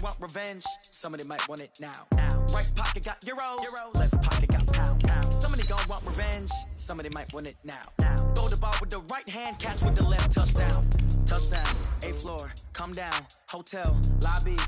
want revenge. Somebody might want it now. Right pocket got euros. Left pocket got pounds. Somebody gon' want revenge. Somebody might want it now. Throw the ball with the right hand, catch with the left. Touchdown. Touchdown. 8th floor. Come down. Hotel. Lobby.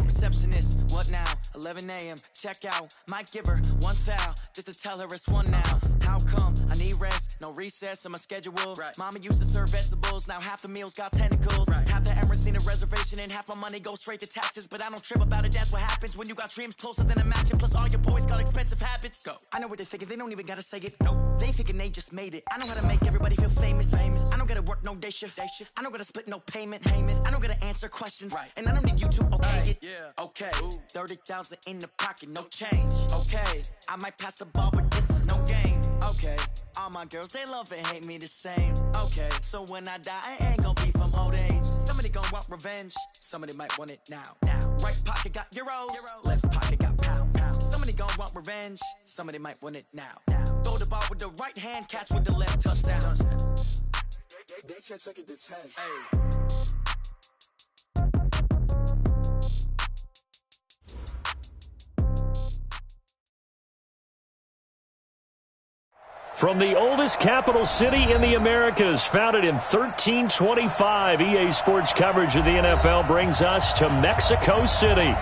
Receptionist, what now? 11 a.m. Check out. Might give her one foul just to tell her it's one now. How come? I need rest, no recess in my schedule. Right. Mama used to serve vegetables, now half the meals got tentacles. Right. Half the errands need a reservation and half my money goes straight to taxes. But I don't trip about it, that's what happens when you got dreams closer than a match. And plus all your boys got expensive habits. Go. I know what they're thinking, they don't even gotta say it. Nope. They ain't thinking they just made it. I know how to make everybody feel famous. I don't gotta work no day shift. I don't gotta split no payment. I don't gotta answer questions. Right. And I don't need you to okay it. Yeah. Okay, 30,000 in the pocket, no change. Okay, I might pass the ball, but this is no game. Okay, all my girls, they love and hate me the same. Okay, so when I die, I ain't gon' be from old age. Somebody gon' want revenge, somebody might want it now. Right pocket got euros, left pocket got pounds. Somebody gon' want revenge, somebody might want it now. Throw the ball with the right hand, catch with the left. Touchdown. They can't take it to 10. Hey. From the oldest capital city in the Americas, founded in 1325, EA Sports coverage of the NFL brings us to Mexico City.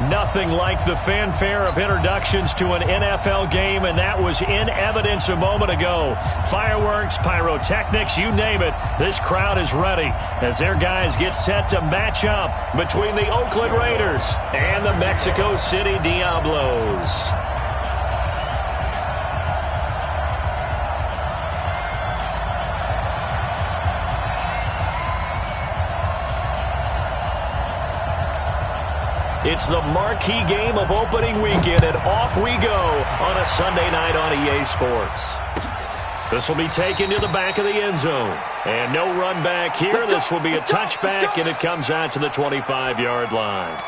Nothing like the fanfare of introductions to an NFL game, and that was in evidence a moment ago. Fireworks, pyrotechnics, you name it. This crowd is ready as their guys get set to match up between the Oakland Raiders and the Mexico City Diablos. It's the marquee game of opening weekend, and off we go on a Sunday night on EA Sports. This will be taken to the back of the end zone. And no run back here. This will be a touchback, and it comes out to the 25-yard line.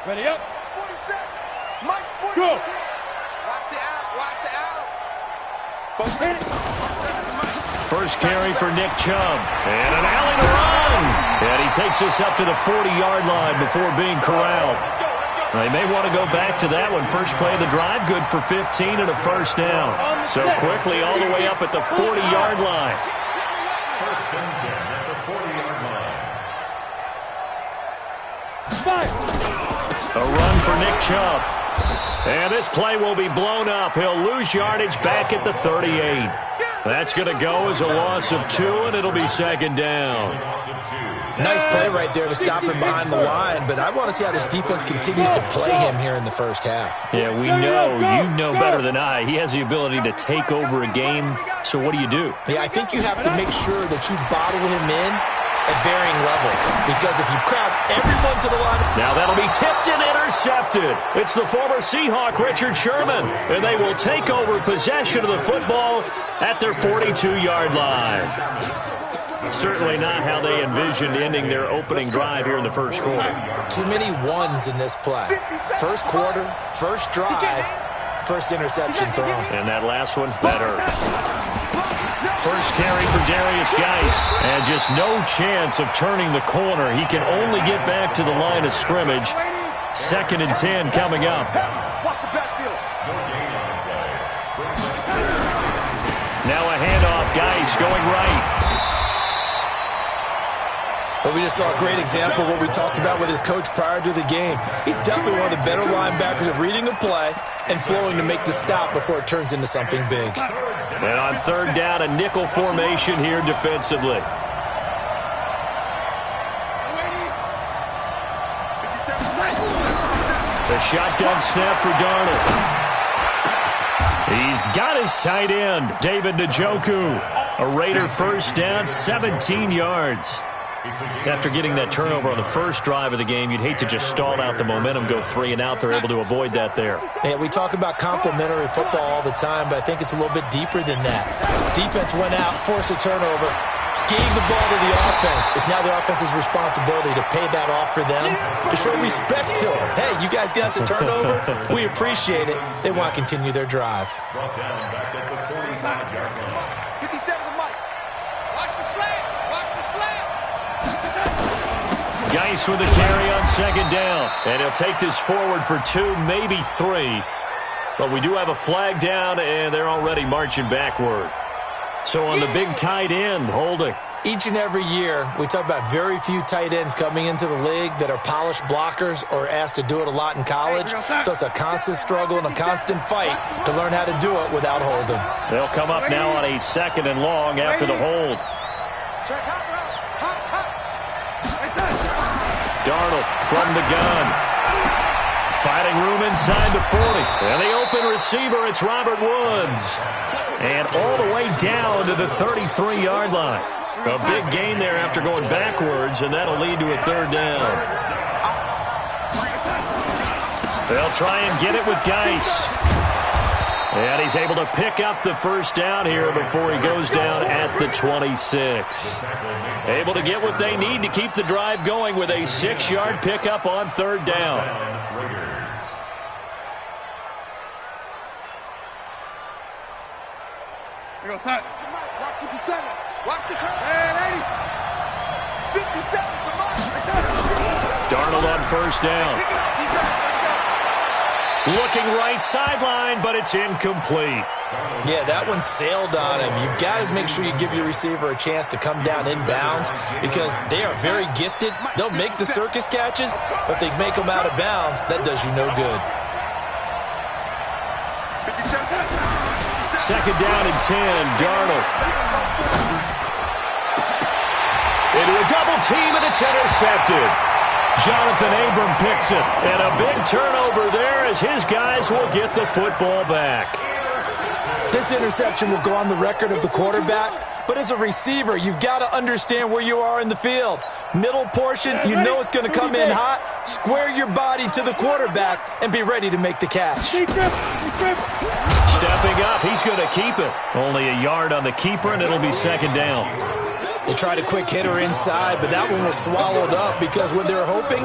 Ready up. 47. Mike's 40. Go. Watch the out. Watch the out. First carry for Nick Chubb. And an alley to run. And he takes us up to the 40-yard line before being corralled. They may want to go back to that one. First play of the drive, good for 15 and a first down. So quickly all the way up at the 40-yard line. First and 10 at the 40-yard line. A run for Nick Chubb. And this play will be blown up. He'll lose yardage back at the 38. That's going to go as a loss of 2, and it'll be second down. Nice play right there to stop him behind the line, but I want to see how this defense continues to play him here in the first half. Yeah, we know. You know better than I. He has the ability to take over a game, so what do you do? Yeah, I think you have to make sure that you bottle him in at varying levels, because if you crowd everyone to the line... Now that'll be tipped and intercepted. It's the former Seahawk, Richard Sherman, and they will take over possession of the football at their 42-yard line. Certainly not how they envisioned ending their opening drive here in the first quarter. Too many ones in this play. First quarter, first drive, first interception thrown. And that last one, that hurts. First carry for Darius Geis. And just no chance of turning the corner. He can only get back to the line of scrimmage. Second and 10 coming up. Now a handoff. Geis going right. But we just saw a great example of what we talked about with his coach prior to the game. He's definitely one of the better linebackers at reading a play and flowing to make the stop before it turns into something big. And on third down, a nickel formation here defensively. The shotgun snap for Darnold. He's got his tight end, David Njoku. A Raider first down, 17 yards. After getting that turnover on the first drive of the game, you'd hate to just stall out the momentum, go 3 and out. They're able to avoid that there. Yeah, we talk about complementary football all the time, but I think it's a little bit deeper than that. Defense went out, forced a turnover, gave the ball to the offense. It's now the offense's responsibility to pay that off for them, to show respect to them. Hey, you guys got the turnover. We appreciate it. They want to continue their drive. Brought down back at the 45-yard line. 57 to Mike. Watch the slant. Watch the slant. Geis with the carry on second down. And he'll take this forward for 2, maybe 3. But we do have a flag down, and they're already marching backward. So on the big tight end, holding. Each and every year, we talk about very few tight ends coming into the league that are polished blockers or asked to do it a lot in college. So it's a constant struggle and a constant fight to learn how to do it without holding. They'll come up now on a 2nd and long after the hold. Darnold from the gun. Finding room inside the 40. And the open receiver, it's Robert Woods. And all the way down to the 33-yard line. A big gain there after going backwards, and that'll lead to a 3rd down. They'll try and get it with Geis. And he's able to pick up the 1st down here before he goes down at the 26. Able to get what they need to keep the drive going with a 6-yard pickup on 3rd down. Here goes, son. Watch 57. Watch the curve. Hey, 57. Come on. Darnold on 1st down. Looking right sideline, but it's incomplete. Yeah, that one sailed on him. You've got to make sure you give your receiver a chance to come down inbounds because they are very gifted. They'll make the circus catches, but they make them out of bounds. That does you no good. 2nd down and 10, Darnold. Into a double team, and it's intercepted. Jonathan Abram picks it, and a big turnover there as his guys will get the football back. This interception will go on the record of the quarterback, but as a receiver, you've got to understand where you are in the field. Middle portion, you know it's going to come in hot. Square your body to the quarterback and be ready to make the catch. Stepping up, he's going to keep it. Only a yard on the keeper, and it'll be 2nd down. They tried a quick hitter inside, but that one was swallowed up because when they're hoping,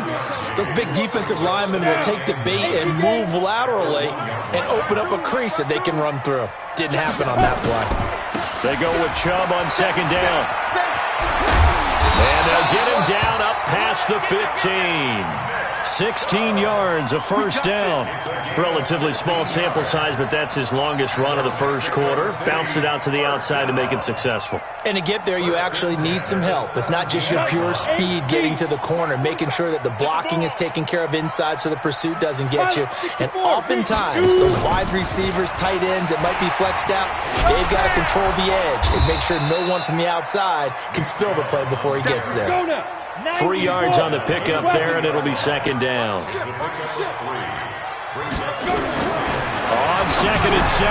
those big defensive linemen will take the bait and move laterally and open up a crease that they can run through. Didn't happen on that play. They go with Chubb on 2nd down. And they'll get him down up past the 15. 16 yards, a 1st down. Relatively small sample size, but that's his longest run of the 1st quarter. Bounced it out to the outside to make it successful. And to get there, you actually need some help. It's not just your pure speed getting to the corner, making sure that the blocking is taken care of inside so the pursuit doesn't get you. And oftentimes, those wide receivers, tight ends that might be flexed out, they've got to control the edge and make sure no one from the outside can spill the play before he gets there. 3 yards on the pickup there, and it'll be 2nd down. On 2nd and 7,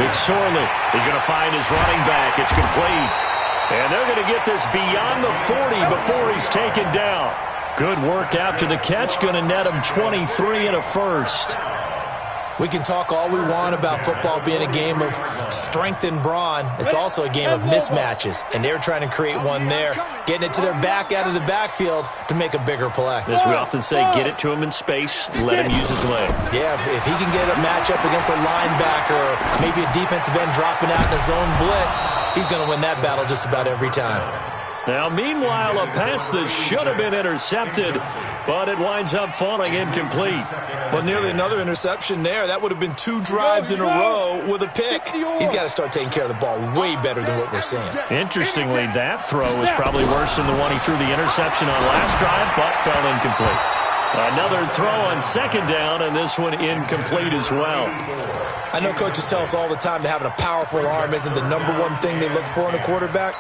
McSorley is going to find his running back. It's complete. And they're going to get this beyond the 40 before he's taken down. Good work after the catch. Going to net him 23 and a 1st. We can talk all we want about football being a game of strength and brawn. It's also a game of mismatches, and they're trying to create one there, getting it to their back out of the backfield to make a bigger play. As we often say, get it to him in space, let him use his leg. Yeah, if he can get a matchup against a linebacker or maybe a defensive end dropping out in a zone blitz, he's going to win that battle just about every time. Now, meanwhile, a pass that should have been intercepted, but it winds up falling incomplete. Well, nearly another interception there. That would have been 2 drives in a row with a pick. He's got to start taking care of the ball way better than what we're seeing. Interestingly, that throw was probably worse than the one he threw the interception on last drive, but fell incomplete. Another throw on 2nd down, and this one incomplete as well. I know coaches tell us all the time that having a powerful arm isn't the #1 thing they look for in a quarterback.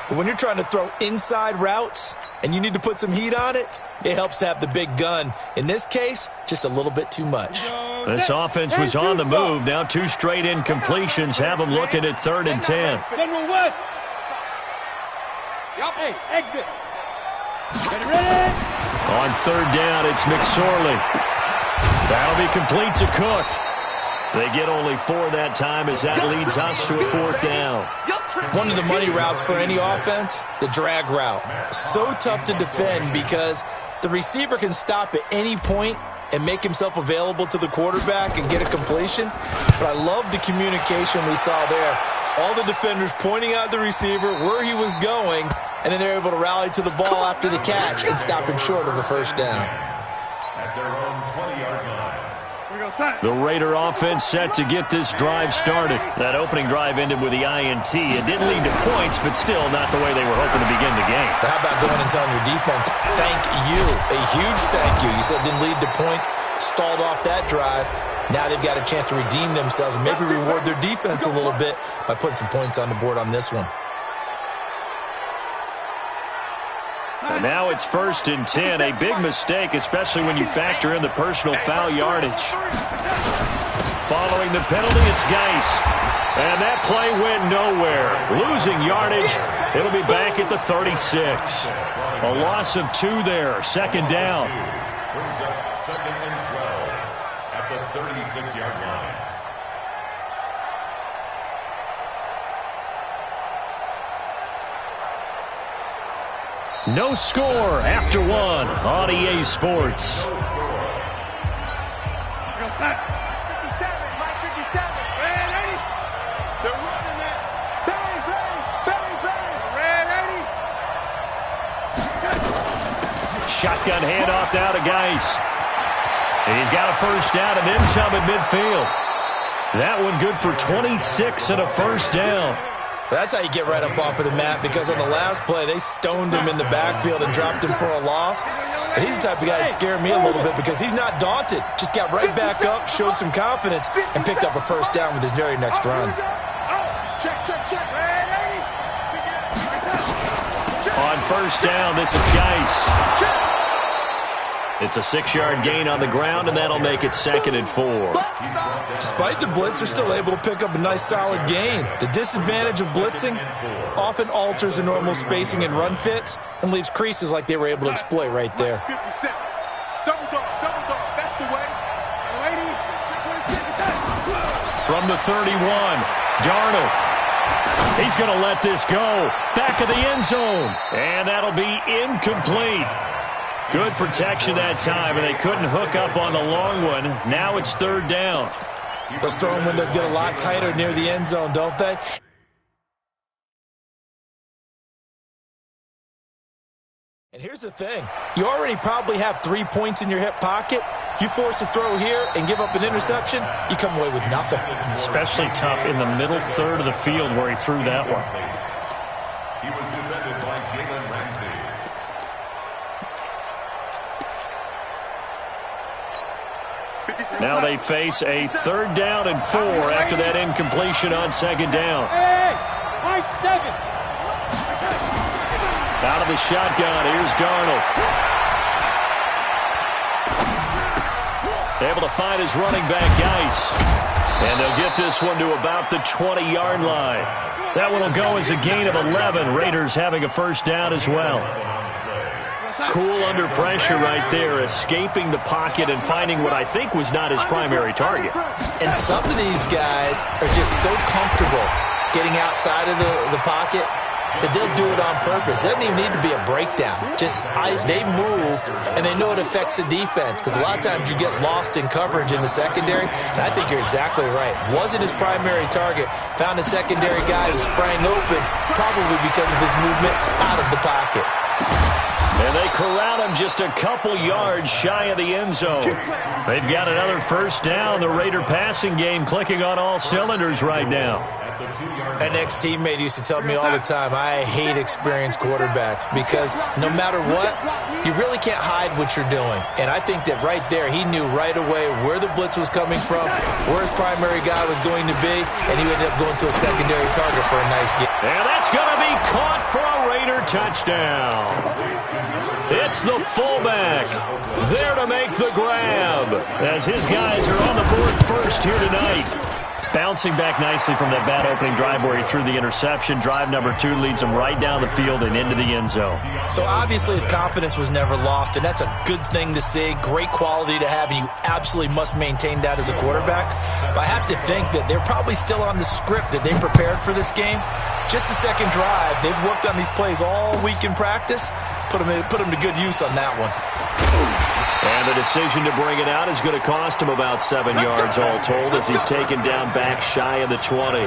But when you're trying to throw inside routes and you need to put some heat on it, it helps to have the big gun. In this case, just a little bit too much. This offense was on the move. Now 2 straight incompletions have them looking at 3rd and 10. General West. Yup. Hey, exit. On third down, it's McSorley. That'll be complete to Cook. They get only 4 that time as that leads us to a 4th down. One of the money routes for any offense, the drag route. So tough to defend because the receiver can stop at any point and make himself available to the quarterback and get a completion. But I love the communication we saw there. All the defenders pointing out the receiver, where he was going, and then they're able to rally to the ball after the catch and stop him short of the first down. At their own 20-yard line. The Raider offense set to get this drive started. That opening drive ended with the INT. It didn't lead to points, but still not the way they were hoping to begin the game. But how about going and telling your defense, thank you, a huge thank you. You said it didn't lead to points, stalled off that drive. Now they've got a chance to redeem themselves and maybe reward their defense a little bit by putting some points on the board on this one. And now it's 1st and 10, a big mistake, especially when you factor in the personal foul yardage. Following the penalty, it's Geis. And that play went nowhere. Losing yardage, it'll be back at the 36. A loss of 2 there, 2nd down. Brings up 2nd and 12 at the 36-yard line. No score after 1 on EA Sports. 57, Mike 57. Red 80. They're running it. Bang, bang, bang, bang. Red 80. Shotgun handoff now to Geis. And he's got a first down and then some at midfield. That one good for 26 and a first down. That's how you get right up off of the mat, because on the last play, they stoned him in the backfield and dropped him for a loss. And he's the type of guy that scared me a little bit because he's not daunted. Just got right back up, showed some confidence, and picked up a first down with his very next run. Check, check, check. On first down, this is Geis. It's a 6-yard gain on the ground, and that'll make it 2nd and 4. Despite the blitz, they're still able to pick up a nice solid gain. The disadvantage of blitzing often alters the normal spacing and run fits and leaves creases like they were able to exploit right there. 57. Double dog, that's the way. From the 31, Darnold. He's going to let this go. Back of the end zone. And that'll be incomplete. Good protection that time, and they couldn't hook up on the long one. Now it's 3rd down. Those throwing windows get a lot tighter near the end zone, don't they? And here's the thing. You already probably have 3 points in your hip pocket. You force a throw here and give up an interception, you come away with nothing. Especially tough in the middle third of the field where he threw that one. He was defended by Jalen Ramsey. Now they face a 3rd down and 4 after that incompletion on 2nd down. Out of the shotgun, here's Darnold. Able to find his running back, Geis. And they'll get this one to about the 20-yard line. That one will go as a gain of 11. Raiders having a first down as well. Cool under pressure right there, escaping the pocket and finding what I think was not his primary target. And some of these guys are just so comfortable getting outside of the pocket that they'll do it on purpose. It doesn't even need to be a breakdown. They move, and they know it affects the defense, because a lot of times you get lost in coverage in the secondary, and I think you're exactly right. Wasn't his primary target. Found a secondary guy who sprang open, probably because of his movement out of the pocket. And they corral him just a couple yards shy of the end zone. They've got another first down. The Raider passing game clicking on all cylinders right now. An ex-teammate used to tell me all the time, I hate experienced quarterbacks because no matter what, you really can't hide what you're doing. And I think that right there, he knew right away where the blitz was coming from, where his primary guy was going to be, and he ended up going to a secondary target for a nice game. And that's going to be caught for a Raider touchdown. It's the fullback there to make the grab as his guys are on the board first here tonight. Bouncing back nicely from that bad opening drive where he threw the interception. Drive number 2 leads him right down the field and into the end zone. So obviously his confidence was never lost, and that's a good thing to see. Great quality to have, and you absolutely must maintain that as a quarterback. But I have to think that they're probably still on the script that they prepared for this game. Just the second drive, they've worked on these plays all week in practice. Put them to good use on that one. And the decision to bring it out is going to cost him about 7 yards all told as he's taken down back shy of the 20.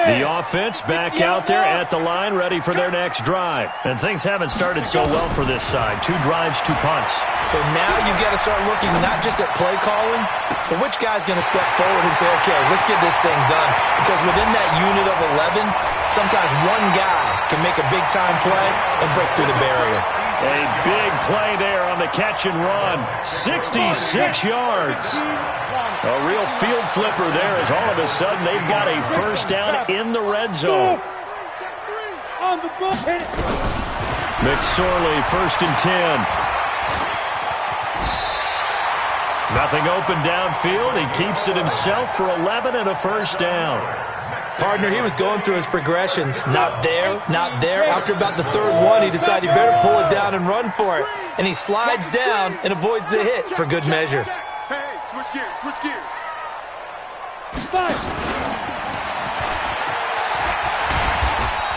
The offense back out there at the line, ready for their next drive. And things haven't started so well for this side. 2 drives, 2 punts. So now you've got to start looking not just at play calling, but which guy's going to step forward and say, okay, let's get this thing done. Because within that unit of 11, sometimes one guy can make a big-time play and break through the barrier. A big play there on the catch and run. 66 yards. A real field flipper there as all of a sudden they've got a first down in the red zone. McSorley, 1st and 10. Nothing open downfield. He keeps it himself for 11 and a first down. Partner, he was going through his progressions. Not there, not there. After about the 3rd one, he decided he better pull it down and run for it. And he slides down and avoids the hit for good measure. Hey, switch gears, switch gears.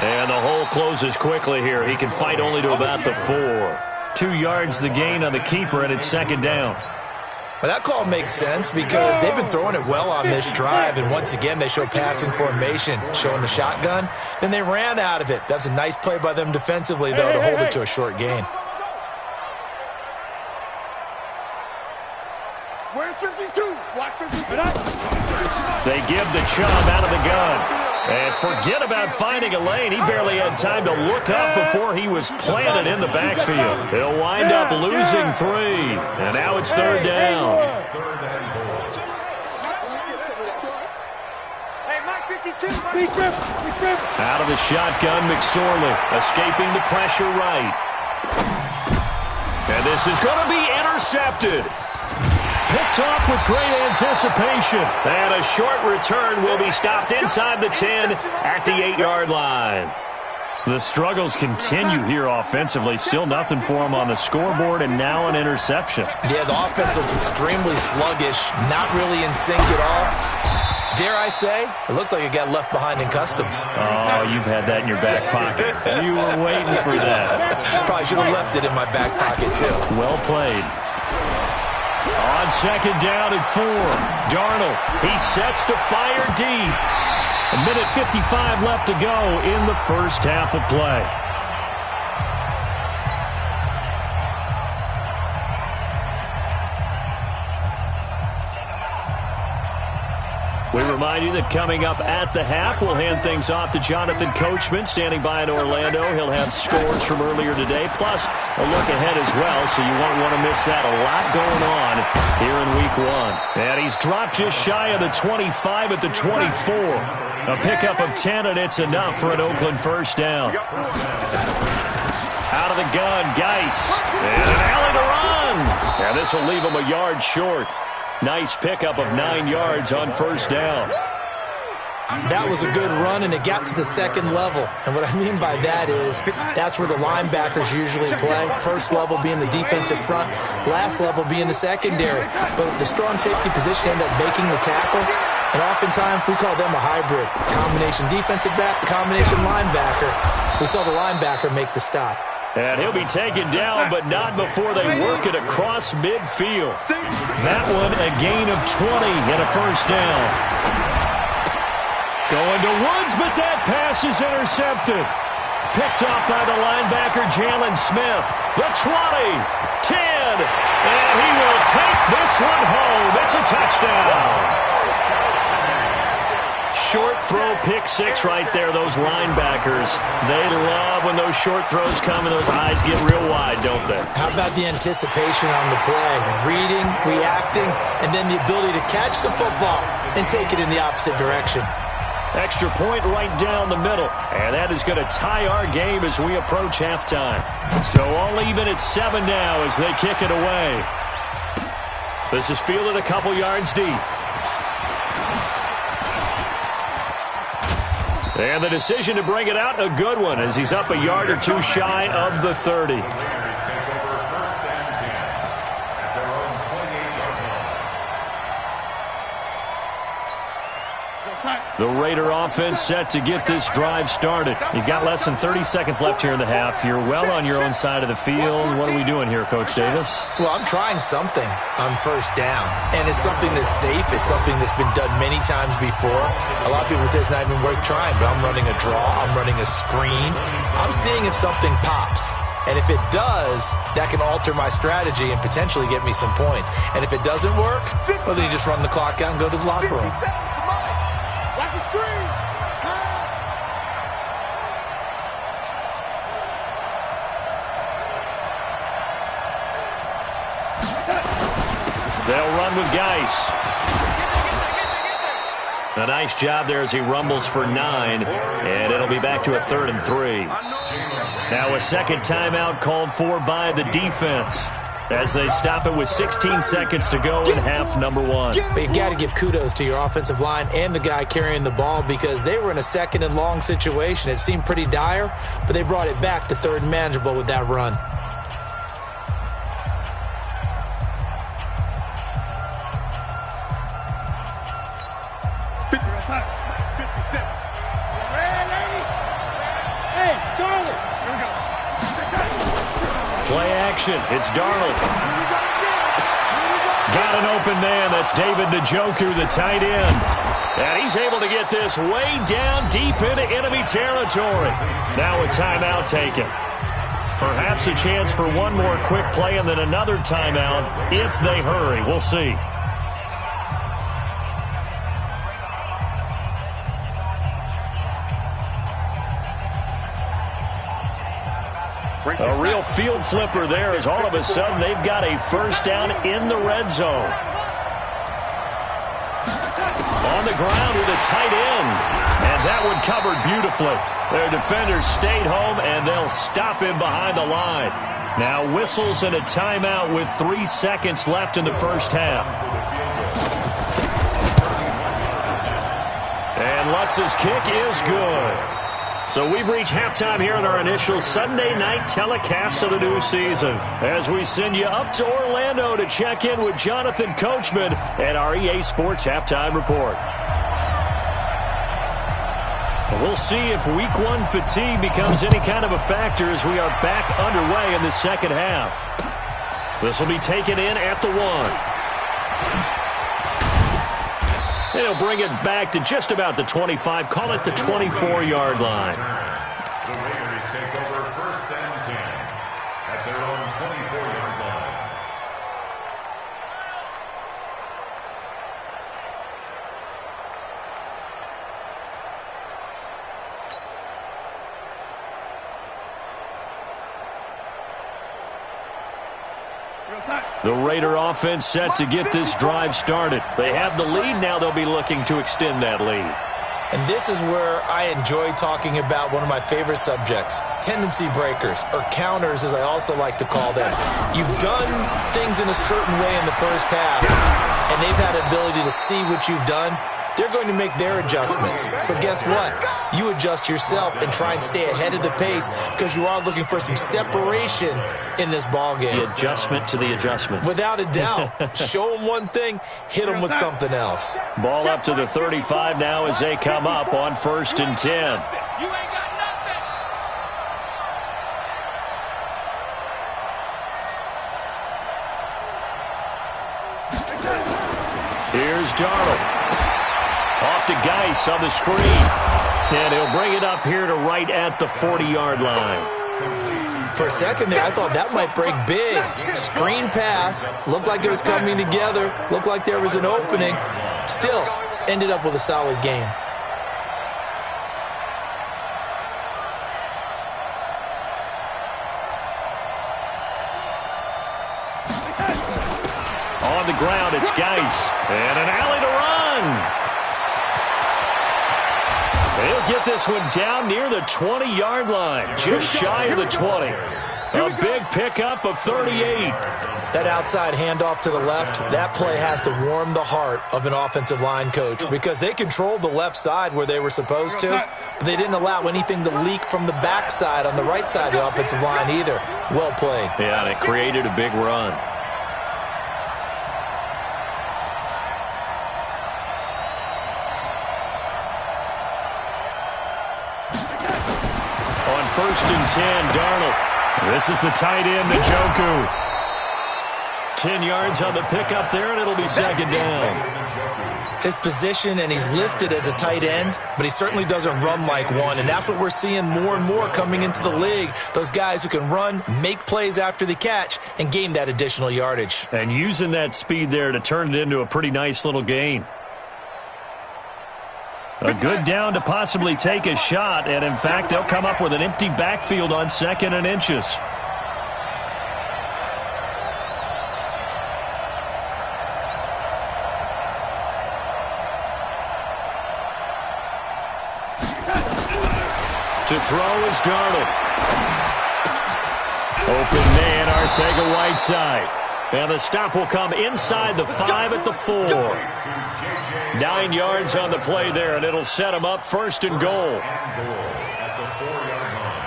And the hole closes quickly here. He can fight only to about the 4. 2 yards the gain on the keeper, and it's 2nd down. Well, that call makes sense because they've been throwing it well on this drive, and once again they show passing formation, showing the shotgun. Then they ran out of it. That's a nice play by them defensively, though, to hold it to a short gain. Where's 52? Watch 52. They give the Chubb out of the gun. And forget about finding a lane. He barely had time to look up before he was planted in the backfield. He'll wind up losing 3. And now it's 3rd down. Hey, Mike 52. Out of the shotgun, McSorley escaping the pressure right. And this is going to be intercepted. Picked off with great anticipation. And a short return will be stopped inside the 10 at the 8-yard line. The struggles continue here offensively. Still nothing for them on the scoreboard, and now an interception. Yeah, the offense looks extremely sluggish, not really in sync at all. Dare I say, it looks like it got left behind in customs. Oh, you've had that in your back pocket. You were waiting for that. Probably should have left it in my back pocket, too. Well played. On 2nd down and 4, Darnold, he sets to fire deep. 1:55 left to go in the first half of play. We remind you that coming up at the half, we'll hand things off to Jonathan Coachman, standing by in Orlando. He'll have scores from earlier today, plus a look ahead as well, so you won't want to miss that. A lot going on here in Week 1. And he's dropped just shy of the 25 at the 24. A pickup of 10, and it's enough for an Oakland first down. Out of the gun, Geis. And an alley to run. And this will leave him a yard short. Nice pickup of 9 yards on first down. That was a good run, and it got to the 2nd level. And what I mean by that is that's where the linebackers usually play. First level being the defensive front, last level being the secondary. But the strong safety position ended up making the tackle. And oftentimes we call them a hybrid. Combination defensive back, combination linebacker. We saw the linebacker make the stop. And he'll be taken down, but not before they work it across midfield. That one, a gain of 20 and a first down. Going to Woods, but that pass is intercepted. Picked off by the linebacker, Jalen Smith. The 20, 10, and he will take this one home. It's a touchdown. Short throw, pick 6 right there. Those linebackers, they love when those short throws come and those eyes get real wide, don't they? How about the anticipation on the play? Reading, reacting, and then the ability to catch the football and take it in the opposite direction. Extra point right down the middle. And that is going to tie our game as we approach halftime. So all even at 7 now as they kick it away. This is fielded a couple yards deep. And the decision to bring it out, a good one, as he's up a yard or two shy of the 30. The Raider offense set to get this drive started. You've got less than 30 seconds left here in the half. You're well on your own side of the field. What are we doing here, Coach Davis? Well, I'm trying something on first down, and it's something that's safe. It's something that's been done many times before. A lot of people say it's not even worth trying, but I'm running a draw. I'm running a screen. I'm seeing if something pops. And if it does, that can alter my strategy and potentially get me some points. And if it doesn't work, well, then you just run the clock out and go to the locker room. Watch the screen. Pass. They'll run with Geis. A nice job there as he rumbles for 9, and it'll be back to a 3rd and 3. Now a second timeout called for by the defense as they stop it with 16 seconds to go in half number 1. But you got to give kudos to your offensive line and the guy carrying the ball because they were in a 2nd and long situation. It seemed pretty dire, but they brought it back to 3rd and manageable with that run. Play action. It's Darnold. Got an open man. That's David Njoku, the tight end. And he's able to get this way down deep into enemy territory. Now a timeout taken. Perhaps a chance for one more quick play and then another timeout if they hurry. We'll see. A real field flipper there as all of a sudden they've got a first down in the red zone. On the ground with a tight end. And that one covered beautifully. Their defenders stayed home and they'll stop him behind the line. Now whistles and a timeout with 3 seconds left in the first half. And Lutz's kick is good. So we've reached halftime here in our initial Sunday night telecast of the new season as we send you up to Orlando to check in with Jonathan Coachman and our EA Sports Halftime Report. We'll see if Week 1 fatigue becomes any kind of a factor as we are back underway in the second half. This will be taken in at the 1. They'll bring it back to just about the 25, call it the 24-yard line. The Raiders take over 1st and 10 at their own 24-yard line. The Raider offense set to get this drive started. They have the lead. Now they'll be looking to extend that lead. And this is where I enjoy talking about one of my favorite subjects, tendency breakers, or counters as I also like to call them. You've done things in a certain way in the first half, and they've had the ability to see what you've done. They're going to make their adjustments. So guess what? You adjust yourself and try and stay ahead of the pace because you are looking for some separation in this ball game. The adjustment to the adjustment. Without a doubt. Show them one thing, hit them with something else. Ball up to the 35 now as they come up on 1st and 10. Here's Darnold. Off to Geis on the screen. And he'll bring it up here to right at the 40-yard line. For a second there, I thought that might break big. Screen pass. Looked like it was coming together. Looked like there was an opening. Still, ended up with a solid game. On the ground, it's Geis. And an alley to run. They'll get this one down near the 20-yard line, just shy of the 20. A big pickup of 38. That outside handoff to the left, that play has to warm the heart of an offensive line coach because they controlled the left side where they were supposed to, but they didn't allow anything to leak from the backside on the right side of the offensive line either. Well played. Yeah, and it created a big run. On 1st and 10, Darnold. This is the tight end, Njoku. 10 yards on the pickup there, and it'll be 2nd down. His position, and he's listed as a tight end, but he certainly doesn't run like one, and that's what we're seeing more and more coming into the league. Those guys who can run, make plays after the catch, and gain that additional yardage. And using that speed there to turn it into a pretty nice little gain. A good down to possibly take a shot, and in fact, they'll come up with an empty backfield on 2nd and inches. To throw is Darnold. Open man, Arcega-Whiteside. And the stop will come inside the 5 at the 4. 9 yards on the play there, and it'll set him up 1st and goal. At the 4-yard line.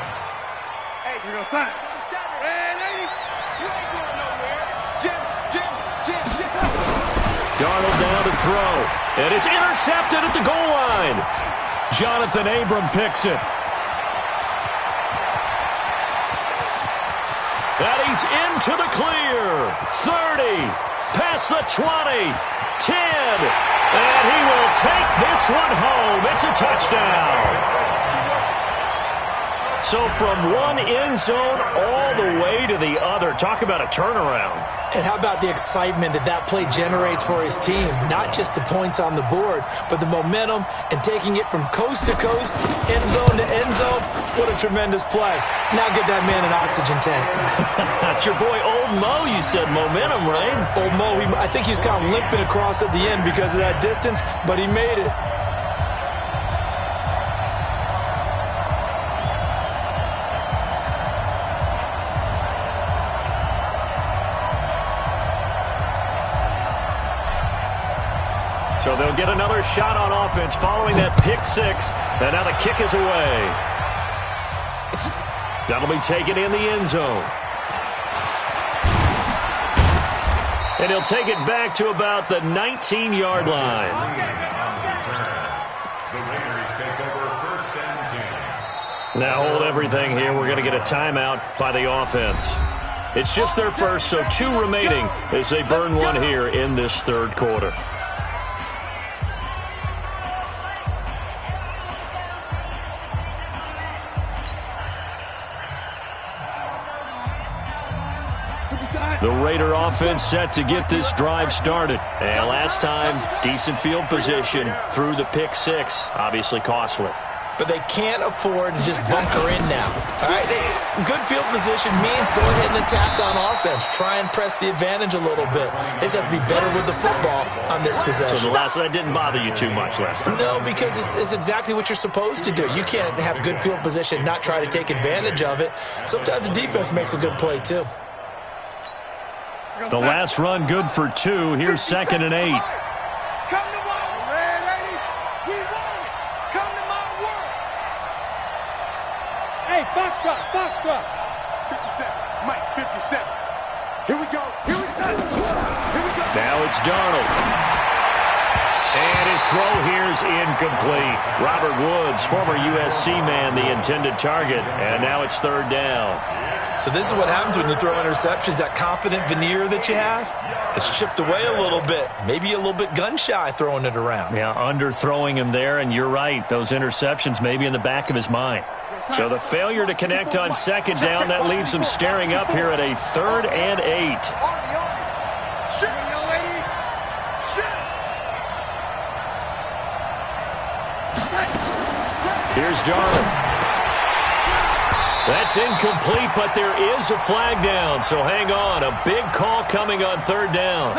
Hey, you're going to sign. Hey, lady, you ain't going nowhere. Jim. Darnold down to throw. And it's intercepted at the goal line. Jonathan Abram picks it. And he's into the clear. 30. Past the 20. 10. And he will take this one home. It's a touchdown. So from one end zone all the way to the other. Talk about a turnaround. And how about the excitement that play generates for his team? Not just the points on the board, but the momentum and taking it from coast to coast, end zone to end zone. What a tremendous play. Now get that man an oxygen tank. That's your boy Old Mo, you said. Momentum, right? Old Mo, I think he's kind of limping across at the end because of that distance, but he made it. So they'll get another shot on offense following that pick 6. And now the kick is away. That'll be taken in the end zone. And he'll take it back to about the 19-yard line. The Raiders take over 1st and 10. Now hold everything here. We're going to get a timeout by the offense. It's just their first, so 2 remaining as they burn one here in this 3rd quarter. The Raider offense set to get this drive started. And last time, decent field position through the pick 6. Obviously costly. But they can't afford to just bunker in now. All right, good field position means go ahead and attack on offense. Try and press the advantage a little bit. They just have to be better with the football on this possession. So the last one didn't bother you too much last time? No, because it's exactly what you're supposed to do. You can't have good field position, not try to take advantage of it. Sometimes the defense makes a good play, too. The last run good for 2. Here's 2nd and 8. Come to my world, lady. We want it. Come to my world. Hey, Foxtrot. 57. Mike, 57. Here we go. Here we go. Now it's Darnold. And his throw here's incomplete. Robert Woods, former USC man, the intended target. And now it's 3rd down. So this is what happens when you throw interceptions. That confident veneer that you have, it's chipped away a little bit. Maybe a little bit gun-shy throwing it around. Yeah, underthrowing him there, and you're right. Those interceptions maybe in the back of his mind. So the failure to connect on 2nd down, that leaves him staring up here at a 3rd and 8. Here's Darnold. That's incomplete, but there is a flag down, so hang on. A big call coming on 3rd down.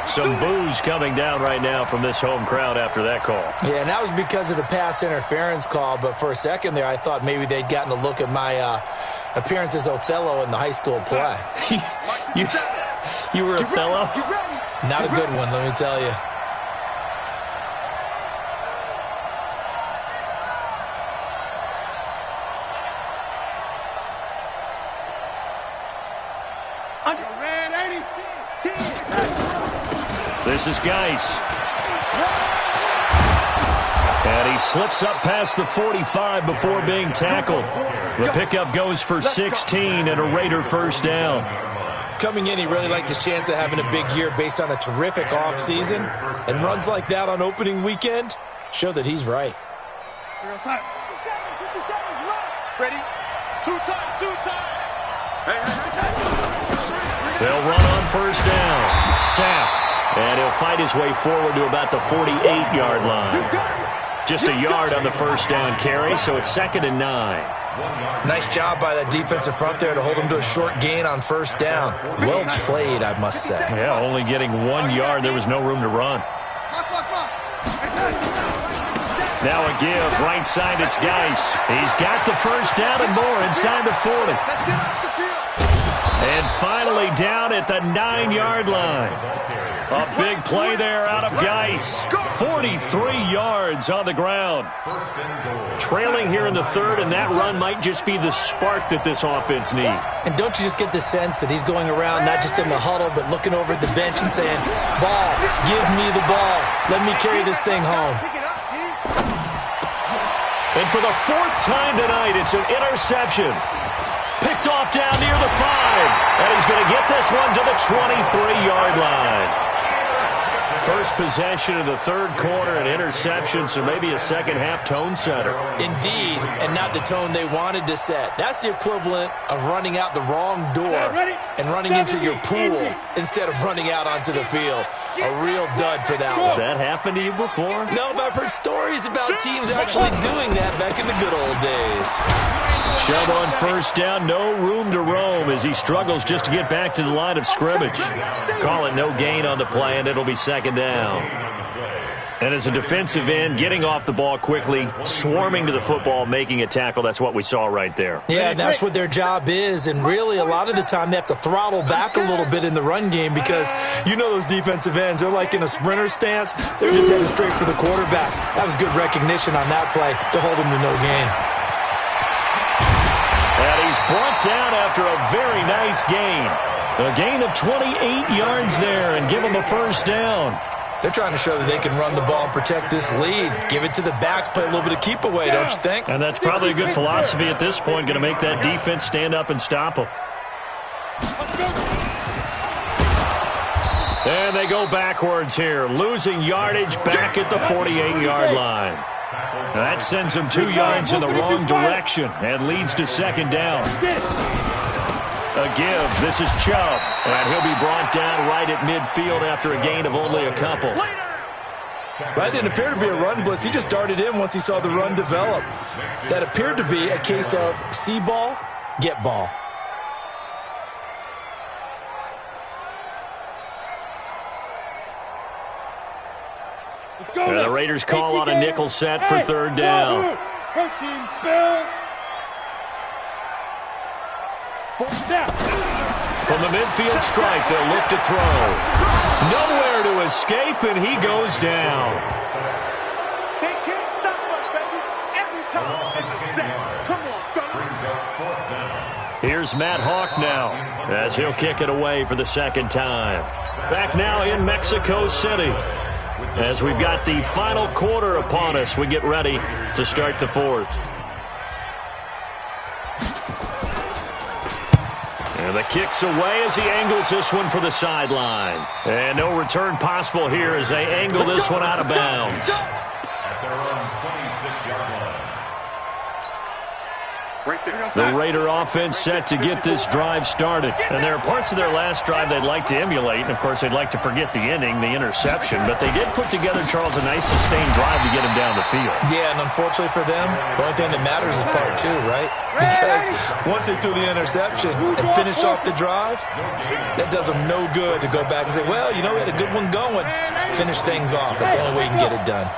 Some boos coming down right now from this home crowd after that call. Yeah, and that was because of the pass interference call, but for a second there I thought maybe they'd gotten a look at my appearance as Othello in the high school play. You were Othello? Not a good one, let me tell you. This is Geis. And he slips up past the 45 before being tackled. The pickup goes for 16 and a Raider first down. Coming in, he really liked his chance of having a big year based on a terrific offseason. And runs like that on opening weekend show that he's right. 57, ready? Two times. They'll run on first down. Sapp. And he'll fight his way forward to about the 48-yard line. Just a yard on the first down carry, so it's 2nd and 9. Nice job by that defensive front there to hold him to a short gain on first down. Well played, I must say. Yeah, only getting 1 yard. There was no room to run. Now a give. Right side, it's Geis. He's got the first down and more inside the 40. And finally down at the 9-yard line. A big play there out of Geis. 43 yards on the ground. Trailing here in the 3rd, and that run might just be the spark that this offense needs. And don't you just get the sense that he's going around not just in the huddle, but looking over at the bench and saying, ball, give me the ball. Let me carry this thing home. And for the 4th time tonight, it's an interception. Picked off down near the 5. And he's going to get this one to the 23-yard line. First possession of the 3rd quarter, an interception, so maybe a second-half tone setter. Indeed, and not the tone they wanted to set. That's the equivalent of running out the wrong door and running into your pool instead of running out onto the field. A real dud for that one. Has that happened to you before? No, but I've heard stories about teams actually doing that back in the good old days. Shove on first down, no room to roam as he struggles just to get back to the line of scrimmage. Call it no gain on the play, and it'll be 2nd down. And as a defensive end, getting off the ball quickly, swarming to the football, making a tackle, that's what we saw right there. Yeah, that's what their job is, and really a lot of the time they have to throttle back a little bit in the run game because you know those defensive ends, they're like in a sprinter stance. They're just headed straight for the quarterback. That was good recognition on that play to hold him to no gain. And he's brought down after a very nice gain. A gain of 28 yards there and give him a first down. They're trying to show that they can run the ball and protect this lead. Give it to the backs, play a little bit of keep away, don't you think? And that's probably a good philosophy at this point, going to make that defense stand up and stop them. And they go backwards here, losing yardage back at the 48-yard line. That sends him 2 yards in the wrong direction and leads to 2nd down. A give. This is Chubb. And he'll be brought down right at midfield after a gain of only a couple. That didn't appear to be a run blitz. He just darted in once he saw the run develop. That appeared to be a case of see ball, get ball. And the Raiders call on a nickel set for 3rd down. Protein spill. From the midfield stripe, they'll look to throw. Nowhere to escape, and he goes down. They can't stop us, baby. Every time it's a set. Come on, fellas. Here's Matt Hawk now, as he'll kick it away for the 2nd time. Back now in Mexico City. As we've got the final quarter upon us, we get ready to start the 4th. And the kick's away as he angles this one for the sideline. And no return possible here as they angle this one out of bounds. At their own 26-yard line. The Raider offense set to get this drive started. And there are parts of their last drive they'd like to emulate. And, of course, they'd like to forget the ending, the interception. But they did put together, Charles, a nice sustained drive to get him down the field. Yeah, and unfortunately for them, the only thing that matters is part 2, right? Because once they threw the interception and finished off the drive, that does them no good to go back and say, well, you know, we had a good one going. Finish things off. That's the only way you can get it done.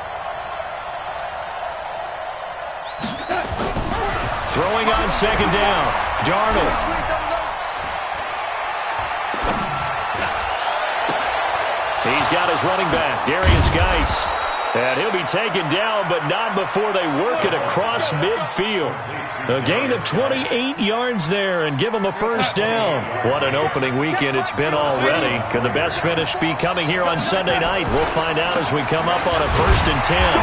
Throwing on 2nd down. Darnold. He's got his running back, Darius Geis. And he'll be taken down, but not before they work it across midfield. A gain of 28 yards there and give them a first down. What an opening weekend it's been already. Could the best finish be coming here on Sunday night? We'll find out as we come up on a 1st and 10.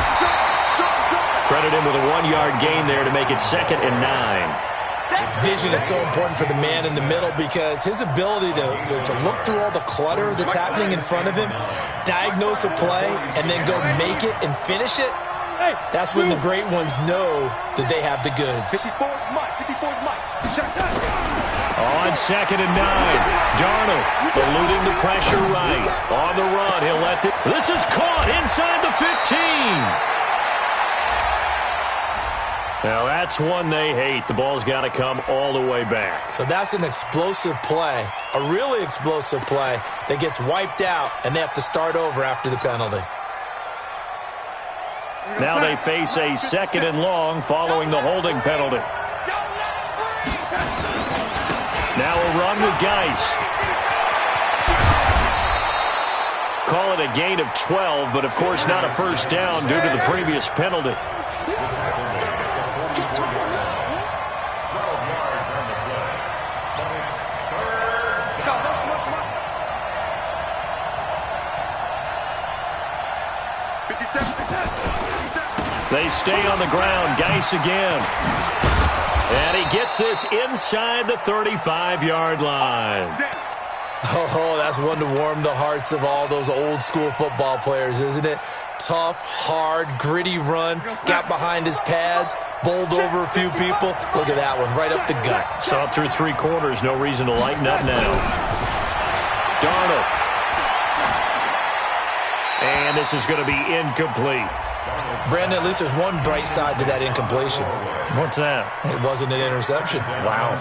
Credit him with a 1-yard gain there to make it 2nd and 9. Vision is so important for the man in the middle because his ability to look through all the clutter that's happening in front of him, diagnose a play, and then go make it and finish it, that's when the great ones know that they have the goods. 54's Mike. On 2nd and 9, Darnold eluding the pressure right. On the run, he'll let it. This is caught inside the 15. Now, that's one they hate. The ball's got to come all the way back. So that's an explosive play, a really explosive play that gets wiped out, and they have to start over after the penalty. Now they face a 2nd and long following the holding penalty. Now a run with Geis. Call it a gain of 12, but of course not a first down due to the previous penalty. 57. They stay on the ground. Geis again. And he gets this inside the 35-yard line. Oh, that's one to warm the hearts of all those old-school football players, isn't it? Tough, hard, gritty run. Got behind his pads, bowled over a few people. Look at that one, right up the gut. Saw it through 3 quarters. No reason to lighten up now. Darnold. And this is going to be incomplete. Brandon, at least there's one bright side to that incompletion. What's that? It wasn't an interception. Wow.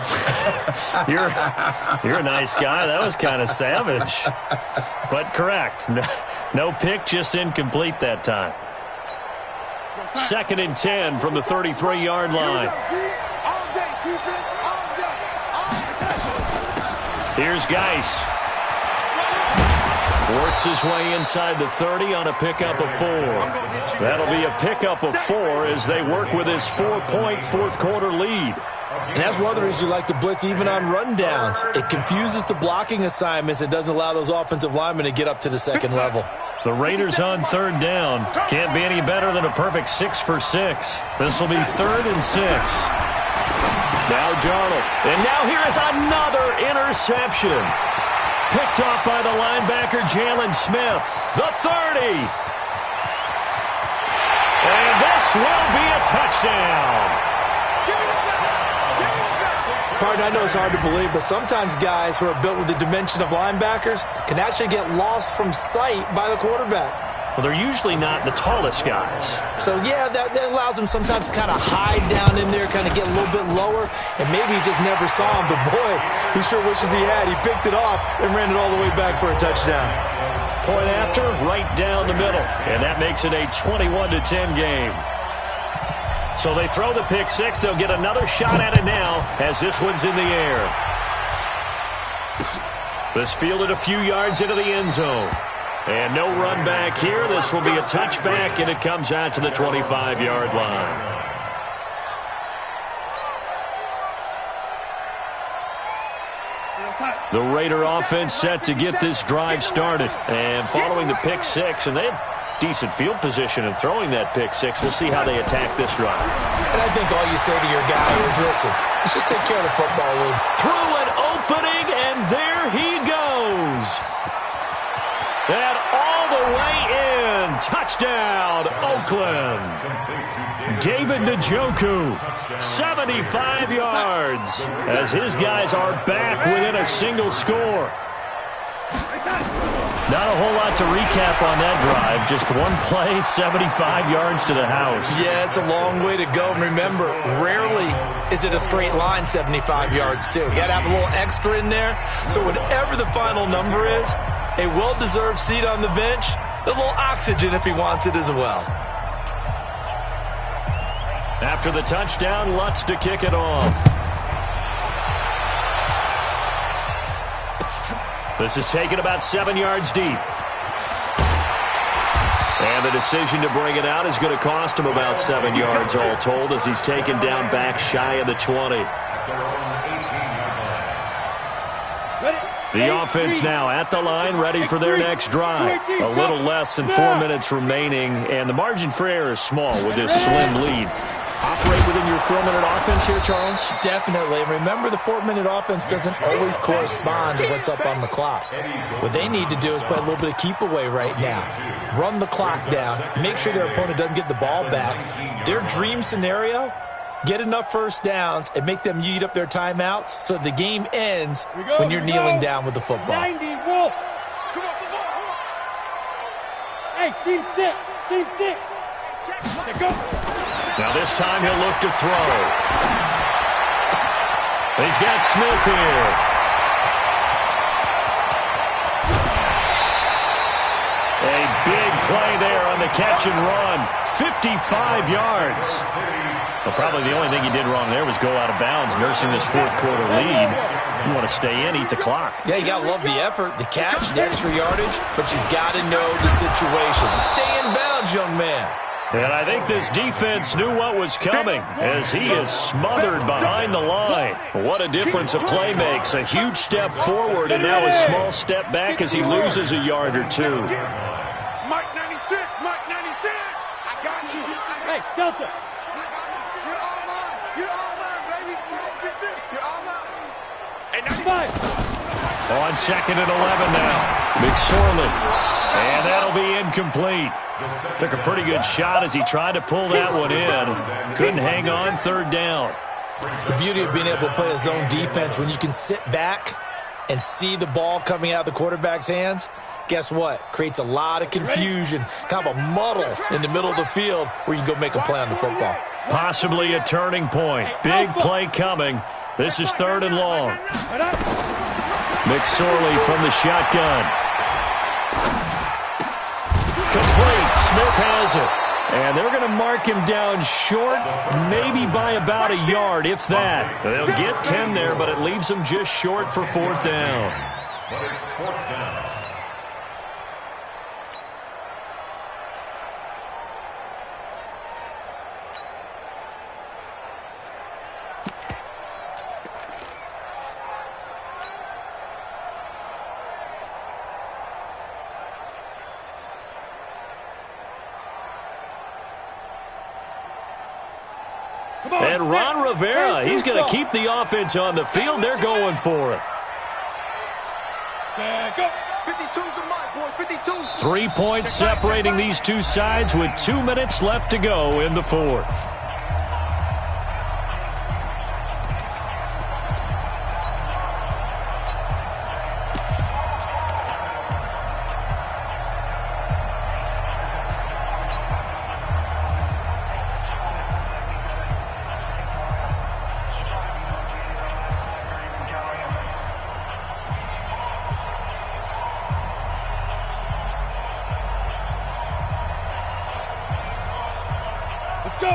You're a nice guy. That was kind of savage. But correct. No pick, just incomplete that time. 2nd and 10 from the 33-yard line. Here's Geis. Works his way inside the 30 on a pickup of 4. That'll be a pickup of 4 as they work with his 4-point fourth-quarter lead. And that's one of the reasons you like to blitz even on rundowns. It confuses the blocking assignments. It doesn't allow those offensive linemen to get up to the second level. The Raiders on 3rd down. Can't be any better than a perfect 6 for 6. This will be 3rd and 6. Now Darnold. And now here is another interception. Picked off by the linebacker, Jalen Smith. The 30. And this will be a touchdown. Pardon, I know it's hard to believe, but sometimes guys who are built with the dimension of linebackers can actually get lost from sight by the quarterback. Well, they're usually not the tallest guys. So, yeah, that allows them sometimes to kind of hide down in there, kind of get a little bit lower, and maybe he just never saw him. But, boy, he sure wishes he had. He picked it off and ran it all the way back for a touchdown. Point after, right down the middle. And that makes it a 21-10 game. So they throw the pick 6. They'll get another shot at it now as this one's in the air. This fielded a few yards into the end zone. And no run back here. This will be a touchback, and it comes out to the 25-yard line. The Raider offense set to get this drive started. And following the pick 6, and they have decent field position in throwing that pick 6. We'll see how they attack this drive. And I think all you say to your guy is, listen, let's just take care of the football a little. Through an opening, and there he goes. And all the way in. Touchdown, Oakland. David Njoku, 75 yards, as his guys are back within a single score. Not a whole lot to recap on that drive. Just one play, 75 yards to the house. Yeah, it's a long way to go. And remember, rarely is it a straight line 75 yards, too. Got to have a little extra in there. So whatever the final number is, a well-deserved seat on the bench, a little oxygen if he wants it as well. After the touchdown, Lutz to kick it off. This is taken about 7 yards deep. And the decision to bring it out is going to cost him about 7 yards all told as he's taken down back shy of the 20. The offense now at the line, ready for their next drive. A little less than 4 minutes remaining, and the margin for error is small with this slim lead. Operate within your 4-minute offense here, Charles? Definitely. Remember, the 4-minute offense doesn't always correspond to what's up on the clock. What they need to do is play a little bit of keep away right now. Run the clock down. Make sure their opponent doesn't get the ball back. Their dream scenario, get enough first downs and make them eat up their timeouts so the game ends when you're kneeling down with the football. 90, Wolf. Hey, seam 6. Seam 6. Let's go. Now this time he'll look to throw. He's got Smith here. A big play there on the catch and run. 55 yards. Well, probably the only thing he did wrong there was go out of bounds, nursing this fourth-quarter lead. You want to stay in, eat the clock. Yeah, you got to love the effort, the catch, the extra yardage, but you got to know the situation. Stay in bounds, young man. And I think this defense knew what was coming as he is smothered behind the line. What a difference a play makes. A huge step forward and now a small step back as he loses a yard or two. Mike 96, Mike 96. I got you. Hey, Delta. You're all mine. You're all mine, baby. You don't get this. You're all mine. Hey, 95. On 2nd and 11 now. McSorley. And that'll be incomplete. Took a pretty good shot as he tried to pull that one in. Couldn't hang on 3rd down. The beauty of being able to play a zone defense when you can sit back and see the ball coming out of the quarterback's hands, guess what? Creates a lot of confusion, kind of a muddle in the middle of the field where you can go make a play on the football. Possibly a turning point. Big play coming. This is 3rd and long. McSorley from the shotgun. Complete. Smith has it. And they're going to mark him down short, maybe by about a yard, if that. They'll get 10 there, but it leaves them just short for 4th down. But it's 4th down. And Ron Rivera, he's going to keep the offense on the field. They're going for it. 3 points separating these two sides with 2 minutes left to go in the 4th.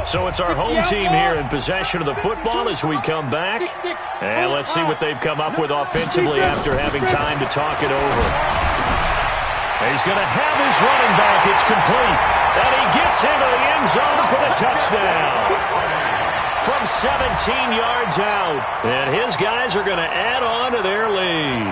So it's our home team here in possession of the football as we come back. And let's see what they've come up with offensively after having time to talk it over. He's going to have his running back. It's complete. And he gets into the end zone for the touchdown. From 17 yards out. And his guys are going to add on to their lead.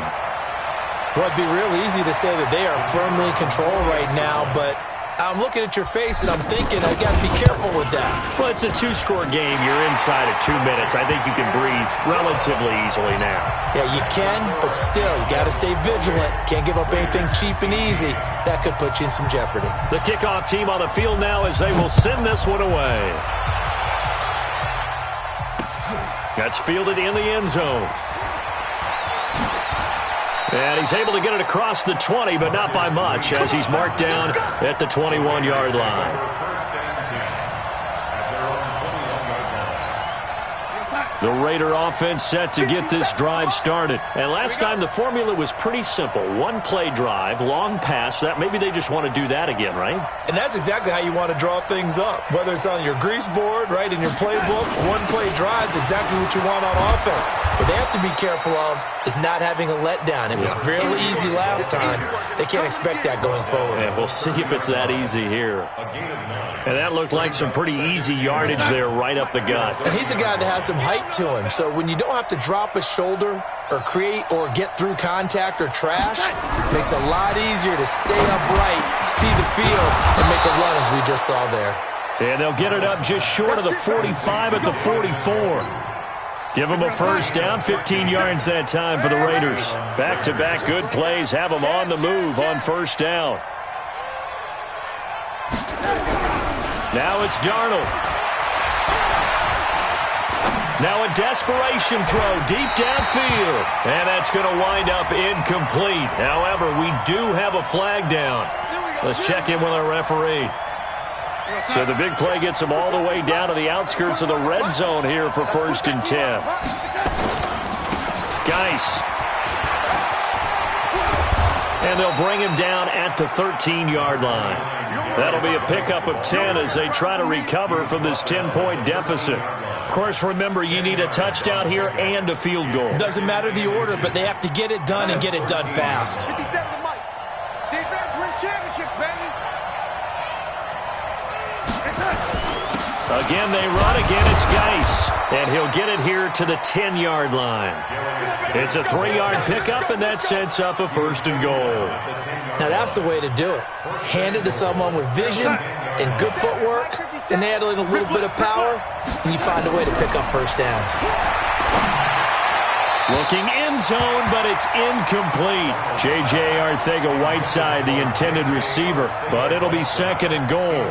Well, it'd be real easy to say that they are firmly in control right now, but I'm looking at your face and I'm thinking I got to be careful with that. Well, it's a 2-score game. You're inside of 2 minutes. I think you can breathe relatively easily now. Yeah, you can, but still, you got to stay vigilant. Can't give up anything cheap and easy. That could put you in some jeopardy. The kickoff team on the field now as they will send this one away. That's fielded in the end zone. And he's able to get it across the 20, but not by much, as he's marked down at the 21-yard line. The Raider offense set to get this drive started. And last time the formula was pretty simple. One-play drive, long pass. That maybe they just want to do that again, right? And that's exactly how you want to draw things up. Whether it's on your grease board, right, in your playbook, one-play drives exactly what you want on offense. What they have to be careful of is not having a letdown. It was real easy last time. They can't expect that going forward. And we'll see if it's that easy here. And that looked like some pretty easy yardage there right up the gut. And he's a guy that has some height to him. So when you don't have to drop a shoulder or create or get through contact or trash, it makes it a lot easier to stay upright, see the field, and make a run as we just saw there. And they'll get it up just short of the 45 at the 44. Give them a first down, 15 yards that time for the Raiders. Back-to-back good plays have them on the move on first down. Now it's Darnold. Now a desperation throw deep downfield. And that's going to wind up incomplete. However, we do have a flag down. Let's check in with our referee. So the big play gets them all the way down to the outskirts of the red zone here for 1st and 10. Geis. And they'll bring him down at the 13-yard line. That'll be a pickup of 10 as they try to recover from this 10-point deficit. Of course, remember, you need a touchdown here and a field goal. Doesn't matter the order, but they have to get it done and get it done fast. Defense wins championships, baby. Again, they run. Again, it's Geis. And he'll get it here to the 10-yard line. It's a 3-yard pickup, and that sets up a 1st and goal. Now, that's the way to do it. Hand it to someone with vision and good footwork, and add in a little bit of power, and you find a way to pick up first downs. Looking end zone, but it's incomplete. J.J. Arcega-Whiteside, the intended receiver, but it'll be 2nd and goal.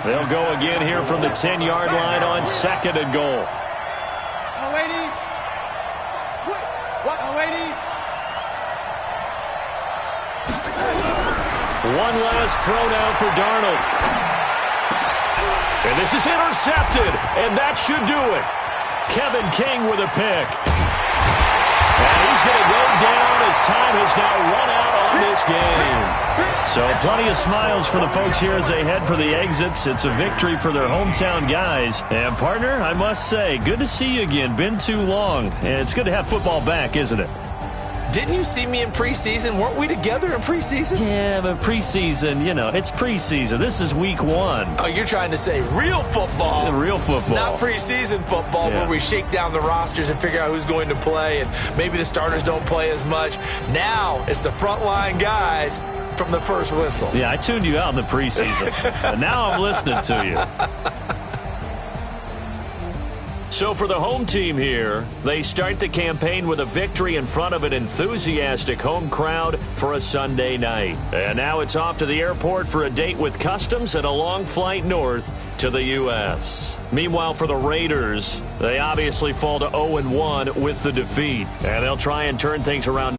They'll go again here from the 10-yard line on 2nd and goal. One last throw now for Darnold. And this is intercepted, and that should do it. Kevin King with a pick. And he's going to go down as time has now run out on this game. So plenty of smiles for the folks here as they head for the exits. It's a victory for their hometown guys. And, partner, I must say, good to see you again. Been too long. And it's good to have football back, isn't it? Didn't you see me in preseason? Weren't we together in preseason? Yeah, but preseason, you know, it's preseason. This is week 1. Oh, you're trying to say real football. Real football. Not preseason football where we shake down the rosters and figure out who's going to play, and maybe the starters don't play as much. Now it's the frontline guys from the first whistle. Yeah, I tuned you out in the preseason. But now I'm listening to you. So for the home team here, they start the campaign with a victory in front of an enthusiastic home crowd for a Sunday night. And now it's off to the airport for a date with customs and a long flight north to the U.S. Meanwhile, for the Raiders, they obviously fall to 0-1 with the defeat. And they'll try and turn things around.